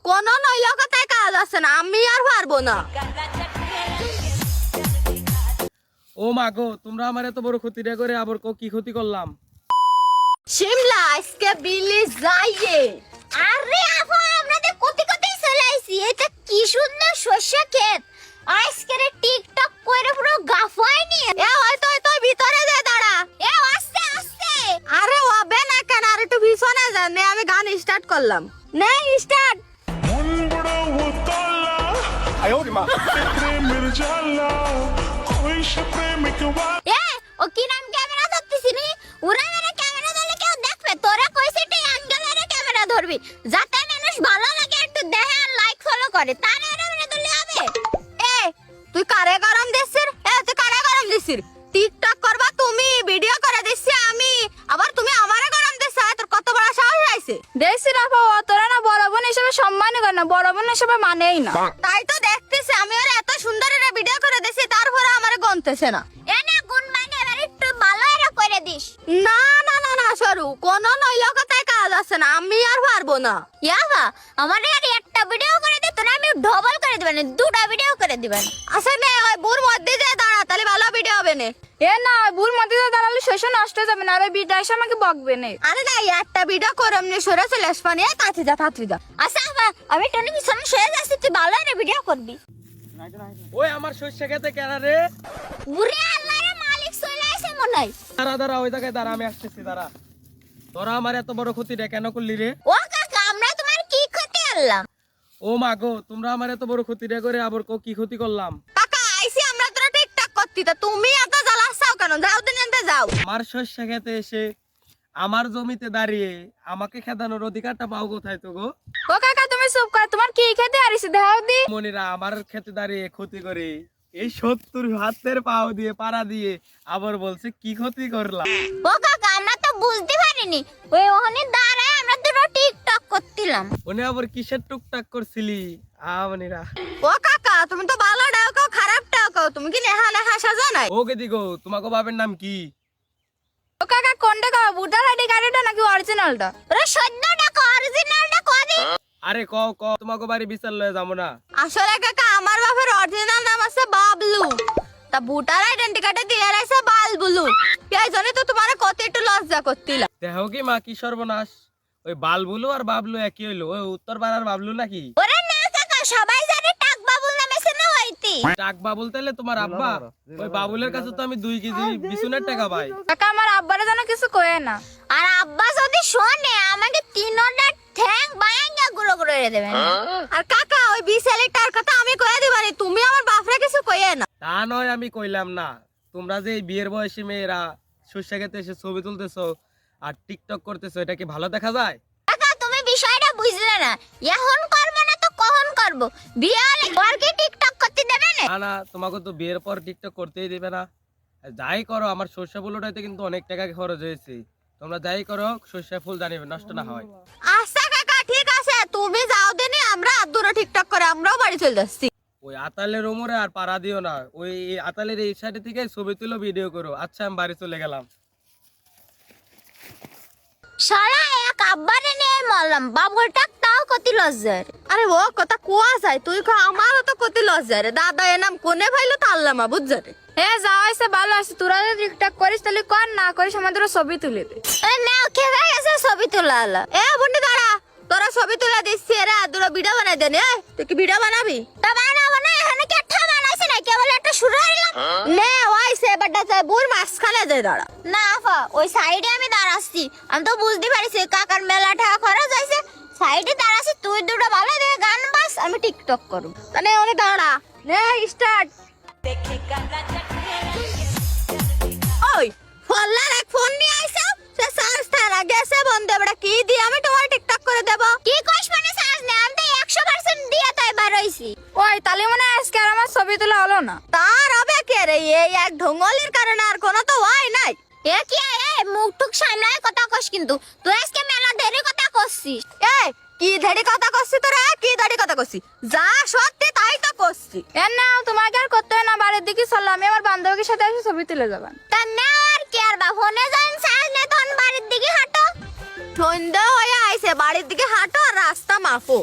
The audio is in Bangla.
কোন নইলে কথায় কাজ আছে না, আমি আর পারবো না। ও মা গো, তোমরা আমার এত বড় ক্ষতিটা করে আবার কি ক্ষতি করলাম? শিমলা আজকে বিলি যাইয়ে। আরে আপা, আমরা তো কোটি কোটি চলে আইছি। এটা কি সুন্দর শস্য ক্ষেত। আজকে টিকটক করে পুরো গাফায়নি। এ হয়তো তুই ভিতরে যা, দাঁড়া। এ আস্তে আস্তে। আরে ওবে না কেন, আর একটু পিছনে যা। নে আমি গান স্টার্ট করলাম। নে স্টার্ট। এ ও কি নাম ক্যামেরা ধরতেছিস নি? ওরা মেরে ক্যামেরা ধরলে কেউ দেখবে? তোরা কইছিস তুই অ্যাঙ্গেলে ক্যামেরা ধরবি, যাতে মানুষ ভালো লাগে একটু দেখে আর লাইক ফলো করে। তার মেরে ধরলে হবে? এ তুই কারে গরম দিছিস? তুই কারে গরম দিছিস? টিকটক করবা তুমি, ভিডিও করে দিছি আমি, আবার তুমি আমারে গরম দিছ? তোর কত বড় সাহস হইছে? দেখছি না বাবা, তোরা না বড় বোন হিসেবে সম্মান করে না, বড় বোন হিসেবে মানেই না। তাই তো দেখতেছি, আমি ওর এত সুন্দর একটা ভিডিও করে দিছি, তারপরে আমারে গনতেছে না। এনে গুণ মানে এবার একটু ভালো এরা করে দিস। না না না না সরু, কোন নইলে কথায় কাজ আছে না, আমি আর পারবো না। ইয়াবা, আমার আর একটা ভিডিও করে দিত না, আমি ডবল করে দিবেন, দুটা ভিডিও করে দিবেন। আচ্ছা নে ওই বুর মধ্যে যে দাঁড়া, তাহলে ভালো ভিডিও হবে না। এ না, ভুল মতে দাঁড়ালে শস্য নষ্ট হয়ে যাবে না, আর ওই বিটা এসে আমাকে বকবে না। আরে না, একটা ভিডিও করে এমনি সরে চলে আসবা নিয়ে, তাড়াতাড়ি যা তাড়াতাড়ি যা। আচ্ছা আপা, আমি টনি পিছনে শুয়ে যাচ্ছি, তুই ভালো এরা ভিডিও করবি। ওই আমার শস্য খেতে কেন রে? উরে আল্লাহ রে, মালিক চলে আসে মনে হয়। দাঁড়া দাঁড়া, ওই জায়গায় দাঁড়া, আমি আসতেছি, দাঁড়া। তোরা আমার এত বড় ক্ষতিটা কেন করলি রে? ও কাকা, আমরা তোমার কি ক্ষতি করলাম? ও মা গো, তোমরা আমার এত বড় ক্ষতিটা করে আবার কি ক্ষতি করলাম? কাকা আইছি আমরা তোরা টিকটক করতি, তা তুমি এত জ্বালাচ্ছাও কেন? যাও দিন এনতে যাও। আমার শস্য খেতে এসে আমার জমিতে দাঁড়িয়ে আমাকে খেদানোর অধিকারটা পাও কোথায় তো গো? ও কাকা তুমি চুপ কর, তোমার কি খেতে আরিস দেখাও দি। মনিরা আমার খেতে দাঁড়িয়ে ক্ষতি করে এই 70 হাতের পাও দিয়ে পাড়া দিয়ে আবার বলছে কি ক্ষতি করলাম। ও কাকা, আমরা তো বুঝতে পারিনি, ওই ওখানে দাঁড়ায় আমরা দুটো টিকটক করছিলাম। উনি আবার কিসের টুকটাক করছিলি? মনিরা, ও কাকা তুমি তো ভালো ডাও কাও, খারাপ ডাও কাও, তুমি কি নেহা নেহা সাজা নাই? ও গেদি গো, তোমাকে বাবার নাম কি? ও কাকা কোনটা খাওয়া, বুটার আইডি গাড়িটা নাকি অরিজিনালটা? ওরা সদ্যটা অরিজিনালটা কদি। আরে ক ক, তোমাকে বাড়ি বিচার লয়ে যাবো না। আসলে কাকা আমার বাপের অরিজিনাল নাম আছে বাবলু, তা ভোটার আইডেন্টি কার্ডে দিয়ে রাখছে বালবুলু। এই জন্য তো তোমার কত একটু লজ্জা করতিলা। দেখো কি মা, কি সর্বনাশ! ওই বালবুলু আর বাবলু একই হইলো? ওই উত্তর পাড়ার বাবলু নাকি? ওরা না কাকা, সবাই জানে টাক বাবুল নামে চেনা হইতি। টাক বাবুল তাহলে তোমার আব্বা? ওই বাবুলের কাছে তো আমি 2 কেজি বিছুনের টাকা পাই। কাকা আমার আব্বারে যেন কিছু কয়ে না। আর আব্বা যদি শোনে, আমাকে 3টা ঠ্যাং বায়াঙ্গা গুঁড়ো গুঁড়ো করে দেবেন। আর কাকা ওই 20 লিটার কথা আমি কয়ে দিবানি, তুমি আমার বাপরে কিছু কইয়ে না। তা নয়, আমি কইলাম না। তোমরা যে এই বিয়ের বয়সী মেয়েরা শস্য খেতে এসে ছবি তুলতেছো আর টিকটক করতেছো, এটা কি ভালো দেখা যায়? কাকা তুমি বিষয়টা বুঝলে না, এখন করবো না তো কখন করবো? বিয়ে হলে আর কি টিকটক করতে দেবে না? না না, তোমাকে তো বিয়ের পর টিকটক করতেই দিবে না। যাই করো, আমার সর্ষে ফুল উঠাইতে কিন্তু অনেক টাকা খরচ হয়েছে। তোমরা যাই করো, সর্ষে ফুল জানিবে নষ্ট না হয়। আচ্ছা কাকা ঠিক আছে, তুমি যাও দিনে, আমরা আদুরা টিকটক করে আমরাও বাড়ি চলে যাচ্ছি। ওই আতালের ওমরে আর পাড়া দিও না। ওই আতালের এই সাইডে থেকে ছবি তুলো, ভিডিও করো। আচ্ছা, আমি বাড়ি চলে গেলাম। সারা এক আব্বারে নিয়ে মরলাম, বাবুটা তাও কতি লজ্জার। আরে ও কথা কোয়া যায়, তুই কো আমারও তো কত লজ্জা রে। দাদা এ নাম কোনে ভাইলো তাল্লামা বুঝছা রে। এ যাও এসে ভালো আছে, তোরা যদি টিকটক করিস তাহলে কর, না করিস আমাদের ছবি তুলে দে। নাও খেয়ে গেছে ছবি তোলা হলো। এ বন্ডি দাঁড়া, তোরা ছবি তুলে দিচ্ছি, এরা আদুরা ভিডিও বানাই দেন। তুই কি ভিডিও বানাবি? তা বানাবো না, এখানে কি একটা বানাইছে না, কেবল একটা শুরু হইলাম। নে ওই সে বাটা চাই বুর মাঝখানে যায় দাঁড়া। না আফা, ওই সাইডে আমি দাঁড়াচ্ছি, আমি তো বুঝতে পারছি কাকার মেলা টাকা খরচ হয়েছে, সাইডে দাঁড়াচ্ছি। তুই দুটো ভালো দেখে গান বাস, আমি টিকটক করব। তানে অনেক দাঁড়া, নে স্টার্ট। ওই ফল্লার এক ফোন নিয়ে আইছো, সে সার্চ থারা গেছে বন্ধ, বড় কি দি আমি তোমার টিকটক করে দেব? কি কইস মানে সাজ নে, আমি তো 100% দিয়ে তাই বার হইছি। ওই তাহলে মনে হয় আজকে আর আমার ছবি তোলা হলো না। তার হবে কে রে, এই এক ঢঙ্গলির কারণে আর কোনো তো হয় নাই। এ কি মুখ টুক সামলায় কথা কস, কিন্তু তুই আজকে মেলা দেরি কথা করছিস। এই কি ধেড়ি কথা করছিস তোরা, কি ধেড়ি কথা করছিস? যা সত্যি তাই তো করছি। এ না, তোমাকে আর করতে হয় না, বাড়ির দিকে চললাম, আমি আমার বান্ধবীর সাথে এসে ছবি তুলে যাবেন। তা না আর কি আর বা, ফোনে যান সাজ নে, তখন বাড়ির দিকে হাঁটো। সন্ধ্যা হয়ে আইছে, বাড়ির দিকে হাঁটো আর রাস্তা মাপো।